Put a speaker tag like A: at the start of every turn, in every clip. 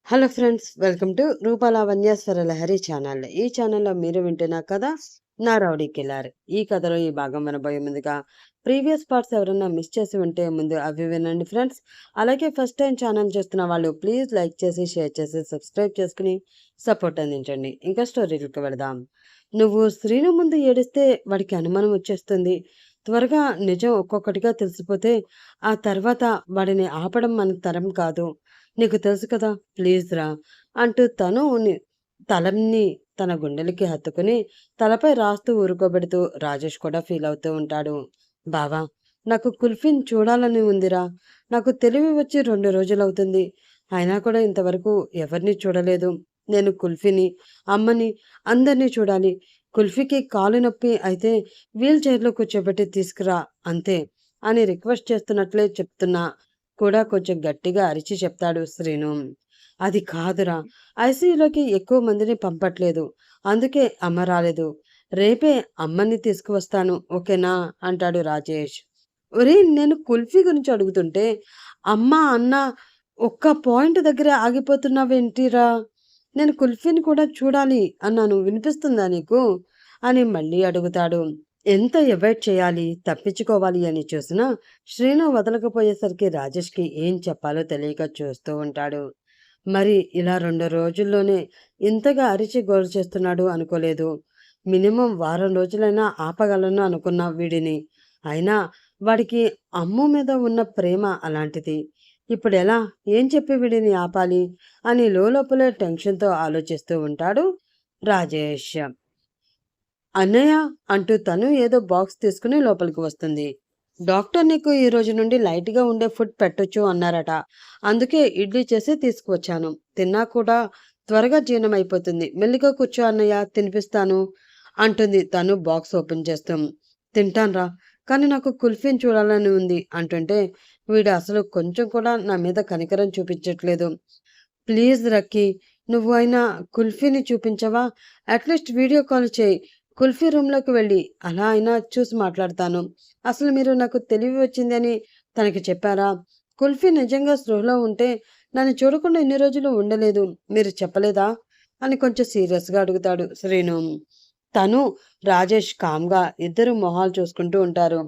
A: Hello friends, welcome to Roopalavanya Swaralahari channel. ఈ ఛానల్లో మీరు వింటున్న కథ నా రౌడీ కిల్లర్. ఈ కథలో ఈ భాగం వినబోయే ముందుగా ప్రీవియస్ పార్ట్స్ ఎవరన్నా మిస్ చేసి ఉంటే ముందు అవి వినండి ఫ్రెండ్స్. అలాగే ఫస్ట్ టైం ఛానల్ చూస్తున్న వాళ్ళు ప్లీజ్ లైక్ చేసి, షేర్ చేసి, సబ్స్క్రైబ్ చేసుకుని సపోర్ట్ అందించండి. ఇంకా స్టోరీలకు వెళదాం. నువ్వు శ్రీను ముందు ఏడిస్తే వాడికి అనుమానం వచ్చేస్తుంది. త్వరగా నిజం ఒక్కొక్కటిగా తెలిసిపోతే ఆ తర్వాత వాడిని ఆపడం మన తరం కాదు. నీకు తెలుసు కదా, ప్లీజ్ రా అంటూ తను తలని తన గుండెలకి హత్తుకుని తలపై రాస్తూ ఊరుకోబెడుతూ రాజేష్ కూడా ఫీల్ అవుతూ ఉంటాడు. బావా, నాకు కుల్ఫీని చూడాలని ఉందిరా. నాకు తెలివి వచ్చి 2 రోజులవుతుంది. అయినా కూడా ఇంతవరకు ఎవరిని చూడలేదు. నేను కుల్ఫీని, అమ్మని, అందరినీ చూడాలి. కుల్ఫీకి కాలు నొప్పి అయితే వీల్ చైర్లో కూర్చోబెట్టి తీసుకురా అంతే అని రిక్వెస్ట్ చేస్తున్నట్లే చెప్తున్నా కూడా కొంచెం గట్టిగా అరిచి చెప్తాడు శ్రీను. అది కాదురా, ఐసీయూలోకి ఎక్కువ మందిని పంపట్లేదు, అందుకే అమ్మ రాలేదు. రేపే అమ్మని తీసుకువస్తాను, ఓకేనా అంటాడు రాజేష్. ఒరే, నేను కుల్ఫీ గురించి అడుగుతుంటే అమ్మ అన్న ఒక్క పాయింట్ దగ్గర ఆగిపోతున్నావేంటిరా? నేను కుల్ఫీని కూడా చూడాలి అన్నాను, వినిపిస్తుందా నీకు అని మళ్ళీ అడుగుతాడు. ఎంత అవాయిడ్ చేయాలి, తప్పించుకోవాలి అని చూసినా శ్రీను వదలకపోయేసరికి రాజేష్కి ఏం చెప్పాలో తెలియక చూస్తూ ఉంటాడు. మరి ఇలా 2 రోజుల్లోనే ఇంతగా అరిచి గోలు చేస్తున్నాడు అనుకోలేదు. మినిమం వారం రోజులైనా ఆపగలను అనుకున్న వీడిని. అయినా వాడికి అమ్ము మీద ఉన్న ప్రేమ అలాంటిది. ఇప్పుడు ఎలా, ఏం చెప్పి వీడిని ఆపాలి అని లోపలే టెన్షన్తో ఆలోచిస్తూ ఉంటాడు రాజేష్. అన్నయ్య అంటూ తను ఏదో బాక్స్ తీసుకుని లోపలికి వస్తుంది. డాక్టర్ నీకు ఈ రోజు నుండి లైట్గా ఉండే ఫుడ్ పెట్టొచ్చు అన్నారట. అందుకే ఇడ్లీ చేసి తీసుకువచ్చాను. తిన్నా కూడా త్వరగా జీర్ణం అయిపోతుంది. మెల్లిగా కూర్చో అన్నయ్య, తినిపిస్తాను అంటుంది తను బాక్స్ ఓపెన్ చేస్తూ. తింటాన్రా, కానీ నాకు కుల్ఫీని చూడాలని ఉంది అంటుంటే వీడు అసలు కొంచెం కూడా నా మీద కనికరం చూపించట్లేదు. ప్లీజ్ రక్కీ, నువ్వు అయినా కుల్ఫీని చూపించవా? అట్లీస్ట్ వీడియో కాల్ చేయి. కుల్ఫీ రూమ్లోకి వెళ్ళి అలా అయినా చూసి మాట్లాడతాను. అసలు మీరు నాకు తెలివి వచ్చిందని తనకి చెప్పారా? కుల్ఫీ నిజంగా స్పృహలో ఉంటే నన్ను చూడకుండా ఇన్ని రోజులు ఉండలేదు, మీరు చెప్పలేదా అని కొంచెం సీరియస్గా అడుగుతాడు శ్రీను. తను రాజేష్ కామ్గా ఇద్దరు మొహాలు చూసుకుంటూ ఉంటారు.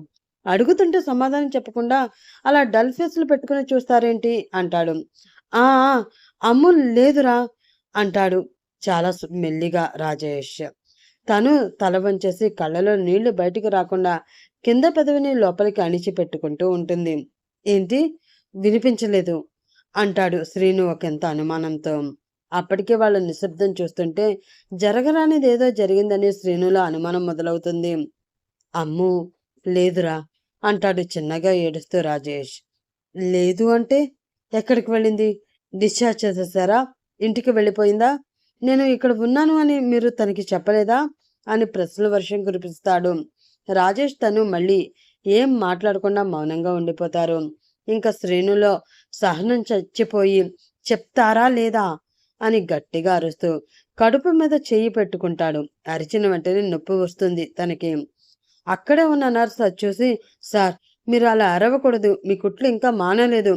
A: అడుగుతుంటే సమాధానం చెప్పకుండా అలా డల్ ఫేస్లు పెట్టుకుని చూస్తారేంటి అంటాడు. ఆ అమ్ము లేదురా అంటాడు చాలా మెల్లిగా రాజేష్. తను తల వంచేసి కళ్ళలో నీళ్లు బయటికి రాకుండా కింద పెదవిని లోపలికి అణిచి పెట్టుకుంటూ ఉంటుంది. ఏంటి, వినిపించలేదు అంటాడు శ్రీను ఒకంత అనుమానంతో. అప్పటికే వాళ్ళ నిశ్శబ్దం చూస్తుంటే జరగరానిదేదో జరిగిందని శ్రీనులో అనుమానం మొదలవుతుంది. అమ్ము లేదురా అంటాడు చిన్నగా ఏడుస్తూ రాజేష్. లేదు అంటే ఎక్కడికి వెళ్ళింది? డిశ్చార్జ్ చేసేసారా? ఇంటికి వెళ్ళిపోయిందా? నేను ఇక్కడ ఉన్నాను అని మీరు తనకి చెప్పలేదా అని ప్రశ్నల వర్షం కురిపిస్తాడు రాజేష్. తను మళ్ళీ ఏం మాట్లాడకుండా మౌనంగా ఉండిపోతారు. ఇంకా శ్రేణులో సహనం చచ్చిపోయి చెప్తారా లేదా అని గట్టిగా అరుస్తూ కడుపు మీద చెయ్యి పెట్టుకుంటాడు. అరిచిన వెంటనే నొప్పి వస్తుంది తనకి. అక్కడే ఉన్న నర్స్ అది చూసి, సార్ మీరు అలా అరవకూడదు, మీ కుట్లు ఇంకా మానలేదు,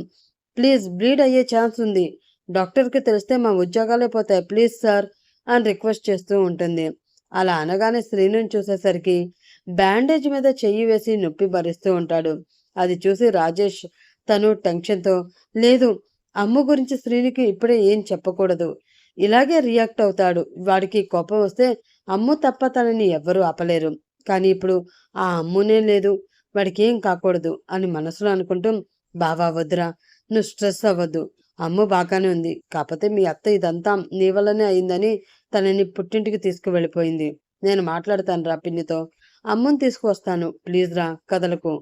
A: ప్లీజ్ బ్లీడ్ అయ్యే ఛాన్స్ ఉంది, డాక్టర్కి తెలిస్తే మా ఉద్యోగాలే పోతాయి, ప్లీజ్ సార్ అని రిక్వెస్ట్ చేస్తూ ఉంటుంది. అలా అనగానే శ్రీనుని చూసేసరికి బ్యాండేజ్ మీద చెయ్యి వేసి నొప్పి భరిస్తూ ఉంటాడు. అది చూసి రాజేష్ తను టెన్షన్తో, లేదు, అమ్ము గురించి శ్రీనికి ఇప్పుడే ఏం చెప్పకూడదు, ఇలాగే రియాక్ట్ అవుతాడు, వాడికి కోపం వస్తే అమ్ము తప్ప తనని ఎవ్వరూ ఆపలేరు, కానీ ఇప్పుడు ఆ అమ్మునే లేదు, వాడికి ఏం కాకూడదు అని మనసులో అనుకుంటూ, బావా వద్దురా, నువ్వు స్ట్రెస్ అవ్వద్దు, అమ్ము బాగానే ఉంది, కాకపోతే మీ అత్త ఇదంతా నీ వల్లనే అయిందని తనని పుట్టింటికి తీసుకువెళ్ళిపోయింది. నేను మాట్లాడతాను రా పిన్నితో, అమ్ముని తీసుకువస్తాను, ప్లీజ్ రా, కదలకు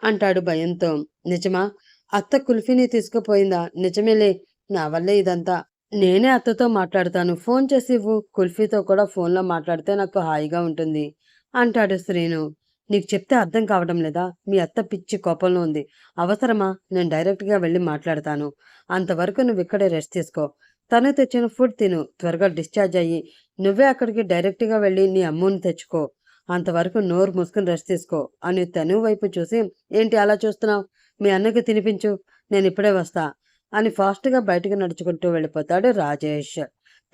A: అంటాడు భయంతో. నిజమా? అత్త కుల్ఫీని తీసుకుపోయిందా? నిజమేలే, నా వల్లే ఇదంతా, నేనే అత్తతో మాట్లాడతాను, ఫోన్ చేసి ఇవ్వు, కుల్ఫీతో కూడా ఫోన్లో మాట్లాడితే నాకు హాయిగా ఉంటుంది అంటాడు శ్రీను. నీకు చెప్తే అర్థం కావడం లేదా? మీ అత్త పిచ్చి కోపంలో ఉంది, అవసరమా? నేను డైరెక్ట్గా వెళ్ళి మాట్లాడతాను, అంతవరకు నువ్వు ఇక్కడే రెస్ట్ తీసుకో, తను తెచ్చిన ఫుడ్ తిను, త్వరగా డిశ్చార్జ్ అయ్యి నువ్వే అక్కడికి డైరెక్ట్గా వెళ్ళి నీ అమ్ముని తెచ్చుకో, అంతవరకు నోరు మూసుకుని రెస్ట్ తీసుకో అని తను వైపు చూసి, ఏంటి అలా చూస్తున్నావు, మీ అన్నకి తినిపించు, నేను ఇప్పుడే వస్తా అని ఫాస్ట్గా బయటకు నడుచుకుంటూ వెళ్ళిపోతాడు రాజేష్.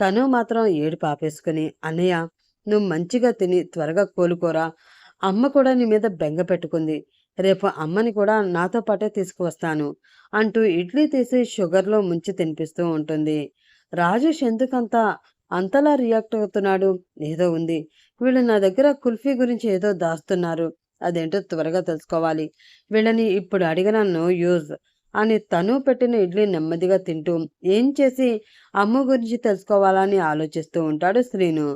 A: తను మాత్రం ఏడుపు ఆపేసుకుని, అన్నయ్య నువ్వు మంచిగా తిని త్వరగా కోలుకోరా, అమ్మ కూడా నీ మీద బెంగ పెట్టుకుంది, రేపు అమ్మని కూడా నాతో పాటే తీసుకువస్తాను అంటూ ఇడ్లీ తీసి షుగర్లో ముంచి తినిపిస్తూ ఉంటుంది. రాజేష్ ఎందుకంత అంతలా రియాక్ట్ అవుతున్నాడు? ఏదో ఉంది, వీళ్ళు నా దగ్గర కుల్ఫీ గురించి ఏదో దాస్తున్నారు, అదేంటో త్వరగా తెలుసుకోవాలి, వీళ్ళని ఇప్పుడు అడిగినా నో యూజ్ అని తను పెట్టిన ఇడ్లీ నెమ్మదిగా తింటూ ఏం చేసి అమ్మ గురించి తెలుసుకోవాలని ఆలోచిస్తూ ఉంటాడు శ్రీను.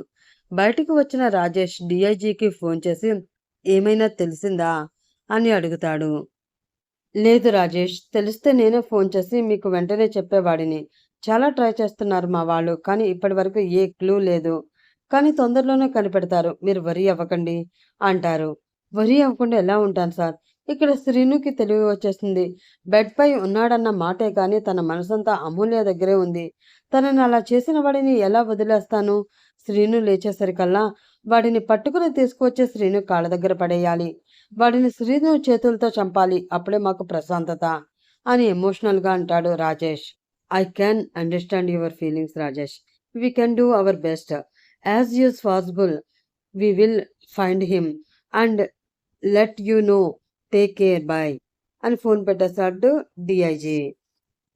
A: బయటకు వచ్చిన రాజేష్ డిఐజీకి ఫోన్ చేసి ఏమైనా తెలిసిందా అని అడుగుతాడు. లేదు రాజేష్, తెలిస్తే నేనే ఫోన్ చేసి మీకు వెంటనే చెప్పేవాడిని. చాలా ట్రై చేస్తున్నారు మా వాళ్ళు, కానీ ఇప్పటి వరకు ఏ క్లూ లేదు. కానీ తొందరలోనే కనిపెడతారు, మీరు వరీ అవ్వకండి అంటారు. వరీ అవ్వకుండా ఎలా ఉంటాను సార్? ఇక్కడ శ్రీనుకి తెలివి వచ్చేస్తుంది. బెడ్పై ఉన్నాడన్న మాటే కానీ తన మనసంతా అమూల్య దగ్గరే ఉంది. తనని అలా చేసిన వాడిని ఎలా వదిలేస్తాను? శ్రీను లేచేసరికల్లా వాడిని పట్టుకుని తీసుకువచ్చే శ్రీను కాళ్ళ దగ్గర పడేయాలి. వాడిని శ్రీను చేతులతో చంపాలి, అప్పుడే మాకు ప్రశాంతత అని ఎమోషనల్గా అంటాడు Rajesh. I can understand your feelings Rajesh. We can do our best. As use possible we will find him and let you know. Take care boy అని ఫోన్ పెట్టేశాడు డిఐజీ.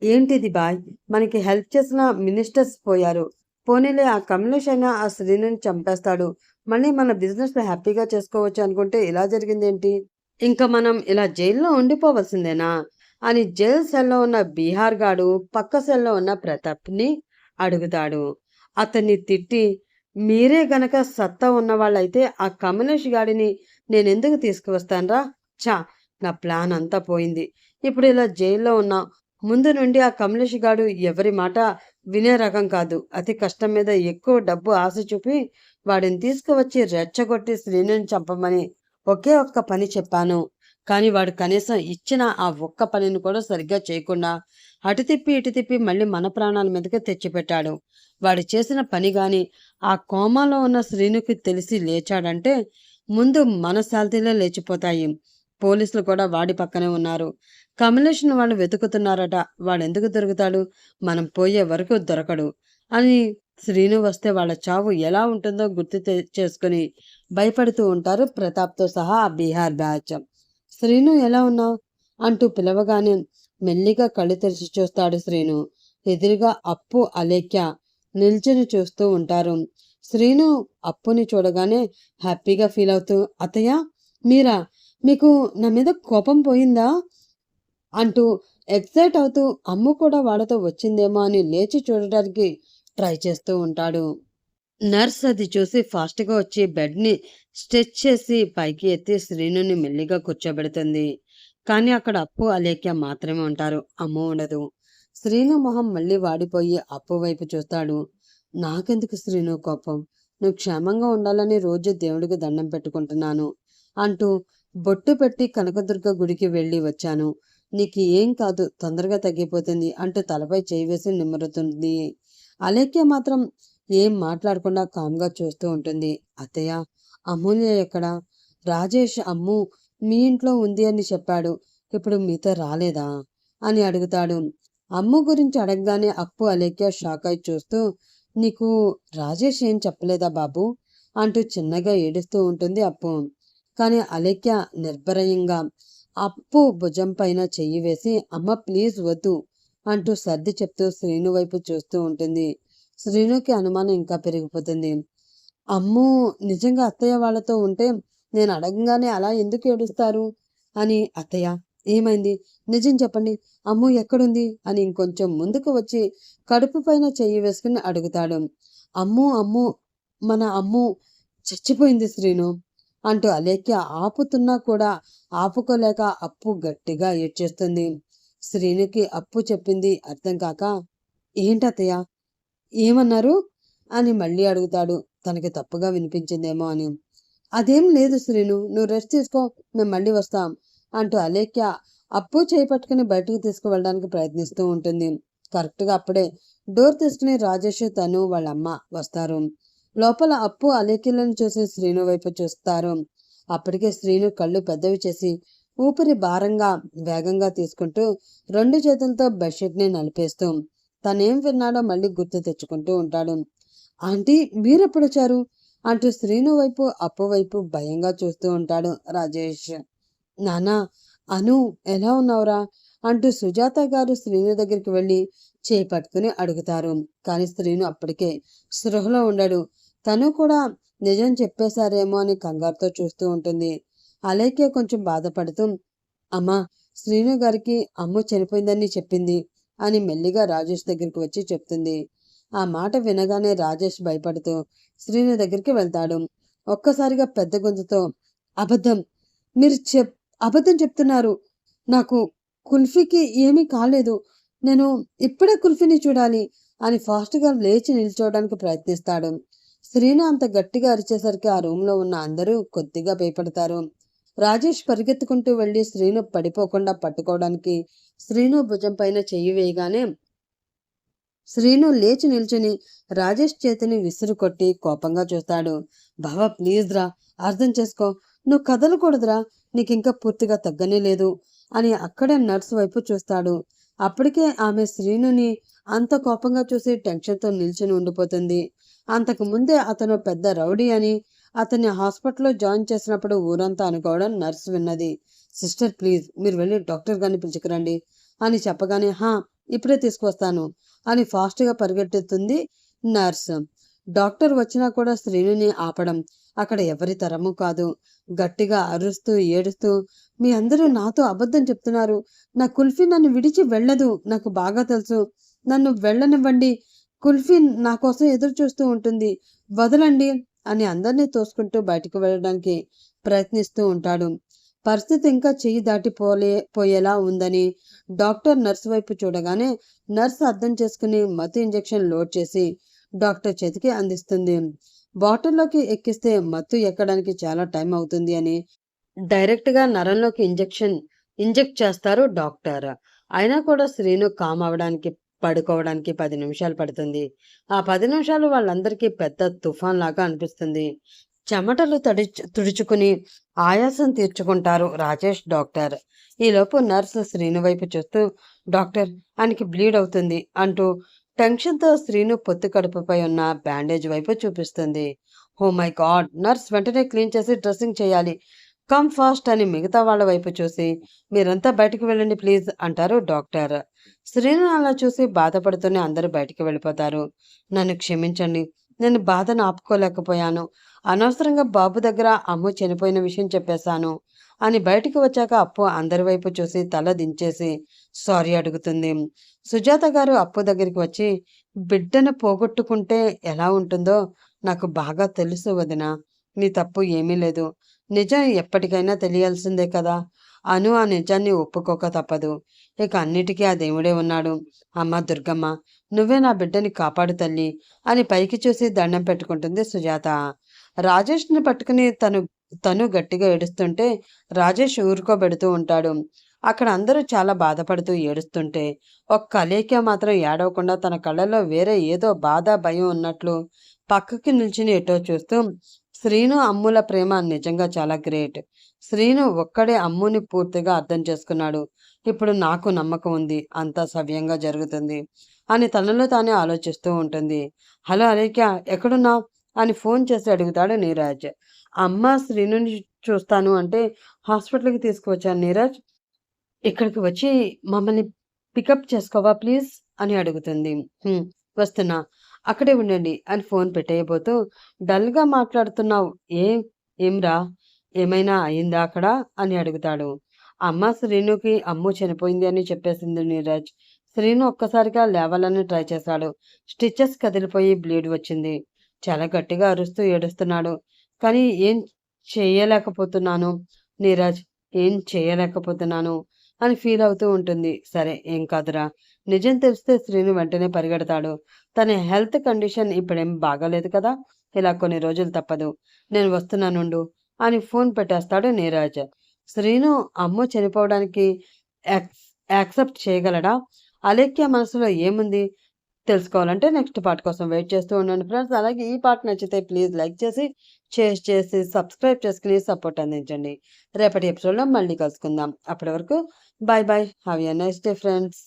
A: ఏంటిది బాయ్, మనకి హెల్ప్ చేసిన మినిస్టర్స్ పోయారు, పోనీలే ఆ కమలేష్ అయినా ఆ శ్రీనుని చంపేస్తాడు, మళ్ళీ మన బిజినెస్ హ్యాపీగా చేసుకోవచ్చు అనుకుంటే ఇలా జరిగిందేంటి? ఇంకా మనం ఇలా జైల్లో ఉండిపోవలసిందేనా అని జైల్ సెల్లో ఉన్న బీహార్ గాడు పక్క సెల్లో ఉన్న ప్రతాప్ని అడుగుతాడు. అతన్ని తిట్టి, మీరే గనక సత్తా ఉన్నవాళ్ళైతే ఆ కమలేష్ గాడిని నేనెందుకు తీసుకువస్తానరా? ఛా, నా ప్లాన్ అంతా పోయింది. ఇప్పుడు ఇలా జైల్లో ఉన్నా, ముందు నుండి ఆ కమలేష్ గాడు ఎవరి మాట వినే రకం కాదు. అతి కష్టం మీద ఎక్కువ డబ్బు ఆశ చూపి వాడిని తీసుకువచ్చి రెచ్చగొట్టి శ్రీనుని చంపమని ఒకే ఒక్క పని చెప్పాను. కానీ వాడు కనీసం ఇచ్చిన ఆ ఒక్క పనిని కూడా సరిగ్గా చేయకుండా అటు తిప్పి ఇటు తిప్పి మళ్ళీ మన ప్రాణాల మీదకి తెచ్చిపెట్టాడు. వాడు చేసిన పని గాని ఆ కోమాలో ఉన్న శ్రీనుకి తెలిసి లేచాడంటే ముందు మన శాల్తీలే లేచిపోతాయి. పోలీసులు కూడా వాడి పక్కనే ఉన్నారు. కమలేష్ను వాళ్ళు వెతుకుతున్నారట. వాడెందుకు దొరుకుతాడు? మనం పోయే వరకు దొరకడు అని శ్రీను వస్తే వాళ్ళ చావు ఎలా ఉంటుందో గుర్తు చేసుకుని భయపడుతూ ఉంటారు ప్రతాప్తో సహా ఆ బీహార్ బ్యాచ్. శ్రీను ఎలా ఉన్నావు అంటూ పిలవగానే మెల్లిగా కళ్ళు తెరిచి చూస్తాడు శ్రీను. ఎదురుగా అప్పు అలేఖ్య నిల్చుని చూస్తూ ఉంటారు. శ్రీను అప్పుని చూడగానే హ్యాపీగా ఫీల్ అవుతూ, అత్తయ్య మీరా, మీకు నా మీద కోపం పోయిందా అంటూ ఎక్సైట్ అవుతూ అమ్ము కూడా వాళ్ళతో వచ్చిందేమో అని లేచి చూడటానికి ట్రై చేస్తూ ఉంటాడు. నర్స్ అది చూసి ఫాస్ట్గా వచ్చి బెడ్ని స్ట్రెచ్ చేసి పైకి ఎత్తి శ్రీనుని మెల్లిగా కూర్చోబెడుతుంది. కానీ అక్కడ అప్పు అలేఖ్య మాత్రమే ఉంటారు, అమ్ము ఉండదు. శ్రీను మొహం మళ్ళీ వాడిపోయి అప్పు వైపు చూస్తాడు. నాకెందుకు శ్రీను కోపం, నువ్వు క్షేమంగా ఉండాలని రోజు దేవుడికి దండం పెట్టుకుంటున్నాను అంటూ బొట్టు పెట్టి కనకదుర్గ గుడికి వెళ్ళి వచ్చాను, నీకు ఏం కాదు, తొందరగా తగ్గిపోతుంది అంటూ తలపై చేయి వేసి నిమ్మరుతుంది. అలేఖ్య మాత్రం ఏం మాట్లాడకుండా కామ్గా చూస్తూ ఉంటుంది. అత్తయ్య, అమూల్య ఎక్కడా? రాజేష్ అమ్ము మీ ఇంట్లో ఉంది అని చెప్పాడు, ఇప్పుడు మీతో రాలేదా అని అడుగుతాడు. అమ్ము గురించి అడగగానే అప్పు అలేఖ్య షాక్ అయి చూస్తూ, నీకు రాజేష్ ఏం చెప్పలేదా బాబు అంటూ చిన్నగా ఏడుస్తూ ఉంటుంది అప్పు. కానీ అలేఖ్య నిర్భయంగా అప్పు భుజం పైన చెయ్యి వేసి, అమ్మ ప్లీజ్ వద్దు అంటూ సర్ది చెప్తూ శ్రీను వైపు చూస్తూ ఉంటుంది. శ్రీనుకి అనుమానం ఇంకా పెరిగిపోతుంది. అమ్ము నిజంగా అత్తయ్య వాళ్ళతో ఉంటే నేను అడగంగానే అలా ఎందుకు ఏడుస్తారు అని. అత్తయ్య ఏమైంది, నిజం చెప్పండి, అమ్ము ఎక్కడుంది అని ఇంకొంచెం ముందుకు వచ్చి కడుపు పైన చెయ్యి వేసుకుని అడుగుతాడు. అమ్ము అమ్ము మన అమ్ము చచ్చిపోయింది శ్రీను అంటూ అలేఖ్య ఆపుతున్నా కూడా ఆపుకోలేక అప్పు గట్టిగా ఏడ్చేస్తుంది. శ్రీనుకి అప్పు చెప్పింది అర్థం కాక, ఏంటత్తయ్య ఏమన్నారు అని మళ్ళీ అడుగుతాడు, తనకి తప్పుగా వినిపించిందేమో అని. అదేం లేదు శ్రీను, నువ్వు రెస్ట్ తీసుకో, మేము మళ్ళీ వస్తాం అంటూ అలేఖ్య అప్పు చేయి పట్టుకుని బయటకు తీసుకువెళ్ళడానికి ప్రయత్నిస్తూ ఉంటుంది. కరెక్ట్గా అప్పుడే డోర్ తీసుకుని రాజేష్ తను వాళ్ళ అమ్మ వస్తారు. లోపల అప్పు అలేఖ్యలను చూసి శ్రీను వైపు చూస్తారు. అప్పటికే శ్రీను కళ్ళు పెద్దవి చేసి, ఊపిరి భారంగా వేగంగా తీసుకుంటూ 2 చేతులతో బెడ్షీట్ని నలిపేస్తూ తనేం విన్నాడో మళ్ళీ గుర్తు తెచ్చుకుంటూ ఉంటాడు. ఆంటీ మీరెప్పుడొచ్చారు అంటూ శ్రీను వైపు అప్పు వైపు భయంగా చూస్తూ ఉంటాడు రాజేష్. నానా అను ఎలా ఉన్నావురా అంటూ సుజాత గారు శ్రీను దగ్గరికి వెళ్ళి చేపట్టుకుని అడుగుతారు. కానీ శ్రీను అప్పటికే స్పృహలో ఉండడు. తను కూడా నిజం చెప్పేశారేమో అని కంగారుతో చూస్తూ ఉంటుంది. అలేఖ్య కొంచెం బాధపడుతూ అమ్మా శ్రీను గారికి అమ్మ చనిపోయిందని చెప్పింది అని మెల్లిగా రాజేష్ దగ్గరికి వచ్చి చెప్తుంది. ఆ మాట వినగానే రాజేష్ భయపడుతూ శ్రీను దగ్గరికి వెళ్తాడు. ఒక్కసారిగా పెద్ద గొంతుతో అబద్ధం మీరు అబద్ధం చెప్తున్నారు. నాకు కుల్ఫీకి ఏమీ కాలేదు. నేను ఇప్పుడే కుల్ఫీని చూడాలి అని ఫాస్ట్గా లేచి నిల్చోవడానికి ప్రయత్నిస్తాడు. శ్రీను అంత గట్టిగా అరిచేసరికి ఆ రూమ్లో ఉన్న అందరూ కొద్దిగా భయపడతారు. రాజేష్ పరిగెత్తుకుంటూ వెళ్ళి శ్రీను పడిపోకుండా పట్టుకోవడానికి శ్రీను భుజం పైన చెయ్యి వేయగానే శ్రీను లేచి నిల్చుని రాజేష్ చేతిని విసురు కొట్టి కోపంగా చూస్తాడు. బావా ప్లీజ్ రా, అర్థం చేసుకో, నువ్వు కదలకూడదురా, నీకింకా పూర్తిగా తగ్గనే లేదు అని అక్కడే నర్సు వైపు చూస్తాడు. అప్పటికే ఆమె శ్రీనుని అంత కోపంగా చూసి టెన్షన్తో నిల్చుని ఉండిపోతుంది. అంతకు ముందే అతను పెద్ద రౌడీ అని అతన్ని హాస్పిటల్లో జాయిన్ చేసినప్పుడు ఊరంతా అనుకోవడం నర్సు విన్నది. సిస్టర్ ప్లీజ్ మీరు వెళ్ళి డాక్టర్ గారిని పిలుచుకురండి అని చెప్పగానే హా ఇప్పుడే తీసుకొస్తాను అని ఫాస్ట్గా పరిగెట్టుతుంది నర్స్. డాక్టర్ వచ్చినా కూడా శ్రీనుని ఆపడం అక్కడ ఎవరి తరము కాదు. గట్టిగా అరుస్తూ ఏడుస్తూ మీ అందరూ నాతో అబద్ధం చెప్తున్నారు. నా కుల్ఫీ నన్ను విడిచి వెళ్ళదు, నాకు బాగా తెలుసు. నన్ను వెళ్ళనివ్వండి, కుల్ఫీ నా కోసం ఎదురు చూస్తూ ఉంటుంది, వదలండి అని అందరినీ తోసుకుంటూ బయటకు వెళ్ళడానికి ప్రయత్నిస్తూ ఉంటాడు. పరిస్థితి ఇంకా చెయ్యి పోయేలా ఉందని డాక్టర్ నర్సు వైపు చూడగానే నర్సు అర్థం చేసుకుని మత్తు ఇంజెక్షన్ లోడ్ చేసి డాక్టర్ చేతికి అందిస్తుంది. బాటిల్లోకి ఎక్కిస్తే మత్తు ఎక్కడానికి చాలా టైం అవుతుంది అని డైరెక్ట్గా నరంలోకి ఇంజెక్ట్ చేస్తారు డాక్టర్. అయినా కూడా శ్రీను కామ్ అవడానికి పడుకోవడానికి 10 నిమిషాలు పడుతుంది. ఆ 10 నిమిషాలు వాళ్ళందరికీ పెద్ద తుఫాన్ లాగా అనిపిస్తుంది. చెమటలు తుడుచుకుని ఆయాసం తీర్చుకుంటారు రాజేష్ డాక్టర్. ఈలోపు నర్సు శ్రీను వైపు చూస్తూ డాక్టర్ ఆయనకి బ్లీడ్ అవుతుంది అంటూ టెన్షన్తో శ్రీను పొత్తు కడుపుపై ఉన్న బ్యాండేజ్ వైపు చూపిస్తుంది. ఓ మై గాడ్, నర్స్ వెంటనే క్లీన్ చేసి డ్రెస్సింగ్ చేయాలి, కమ్ ఫాస్ట్ అని మిగతా వాళ్ళ వైపు చూసి మీరంతా బయటికి వెళ్ళండి ప్లీజ్ అంటారు డాక్టర్. శ్రీను అలా చూసి బాధపడుతూనే అందరూ బయటికి వెళ్ళిపోతారు. నన్ను క్షమించండి, నేను బాధను ఆపుకోలేకపోయాను, అనవసరంగా బాబు దగ్గర అమ్ము చనిపోయిన విషయం చెప్పేశాను అని బయటికి వచ్చాక అప్పు అందరి వైపు చూసి తల దించేసి సారీ అడుగుతుంది. సుజాత గారు అప్పు దగ్గరికి వచ్చి బిడ్డను పోగొట్టుకుంటే ఎలా ఉంటుందో నాకు బాగా తెలుసు వదిన, నీ తప్పు ఏమీ లేదు, నిజం ఎప్పటికైనా తెలియాల్సిందే కదా, అను ఆ నిజాన్ని ఒప్పుకోక తప్పదు, ఇక అన్నిటికీ ఆ దేవుడే ఉన్నాడు, అమ్మ దుర్గమ్మ నువ్వే నా బిడ్డని కాపాడు తల్లి అని పైకి చూసి దండం పెట్టుకుంటుంది సుజాత. రాజేష్ని పట్టుకుని తను గట్టిగా ఏడుస్తుంటే రాజేష్ ఊరుకోబెడుతూ ఉంటాడు. అక్కడ అందరూ చాలా బాధపడుతూ ఏడుస్తుంటే ఒక్క అలేఖ్య మాత్రం ఏడవకుండా తన కళ్ళల్లో వేరే ఏదో బాధ భయం ఉన్నట్లు పక్కకి నిల్చుని ఎటో చూస్తూ శ్రీను అమ్ముల ప్రేమ నిజంగా చాలా గ్రేట్, శ్రీను ఒక్కడే అమ్ముని పూర్తిగా అర్థం చేసుకున్నాడు, ఇప్పుడు నాకు నమ్మకం ఉంది అంతా సవ్యంగా జరుగుతుంది అని తనలో తానే ఆలోచిస్తూ ఉంటుంది. హలో అలేఖ్య ఎక్కడున్నావు అని ఫోన్ చేసి అడుగుతాడు నీరజ్. అమ్మ శ్రీనుని చూస్తాను అంటే హాస్పిటల్కి తీసుకువచ్చాను నీరజ్, ఇక్కడికి వచ్చి మమ్మల్ని పికప్ చేసుకోవా ప్లీజ్ అని అడుగుతుంది. వస్తున్నా, అక్కడే ఉండండి అని ఫోన్ పెట్టేయబోతూ డల్గా మాట్లాడుతున్నావు, ఏమ్రా ఏమైనా అయిందా అక్కడ అని అడుగుతాడు. అమ్మ శ్రీనుకి అమ్ము చనిపోయింది అని చెప్పేసింది నీరజ్. శ్రీను ఒక్కసారిగా లేవాలని ట్రై చేశాడు. స్టిచెస్ కదిలిపోయి బ్లీడ్ వచ్చింది. చాలా గట్టిగా అరుస్తూ ఏడుస్తున్నాడు. కానీ ఏం చేయలేకపోతున్నాను నీరజ్, ఏం చేయలేకపోతున్నాను అని ఫీల్ అవుతూ ఉంటుంది. సరే ఏం కాదురా, నిజం తెలిస్తే శ్రీను వెంటనే పరిగెడతాడు. తన హెల్త్ కండిషన్ ఇప్పుడేం బాగాలేదు కదా, ఇలా కొన్ని రోజులు తప్పదు, నేను వస్తున్నానుండు అని ఫోన్ పెట్టేస్తాడు నీరజ్. శ్రీను అమ్ము చనిపోవడానికి యాక్సెప్ట్ చేయగలడా? అలేఖ్య మనసులో ఏముంది, తెలుసుకోవాలంటే నెక్స్ట్ పార్ట్ కోసం వెయిట్ చేస్తూ ఉండండి ఫ్రెండ్స్. అలాగే ఈ పార్ట్ నచ్చితే ప్లీజ్ లైక్ చేసి, షేర్ చేసి, సబ్స్క్రైబ్ చేసుకొని సపోర్ట్ అందించండి. రేపటి ఎపిసోడ్‌లో మళ్ళీ కలుసుకుందాం. అప్పటి వరకు bye bye. Have a nice day friends.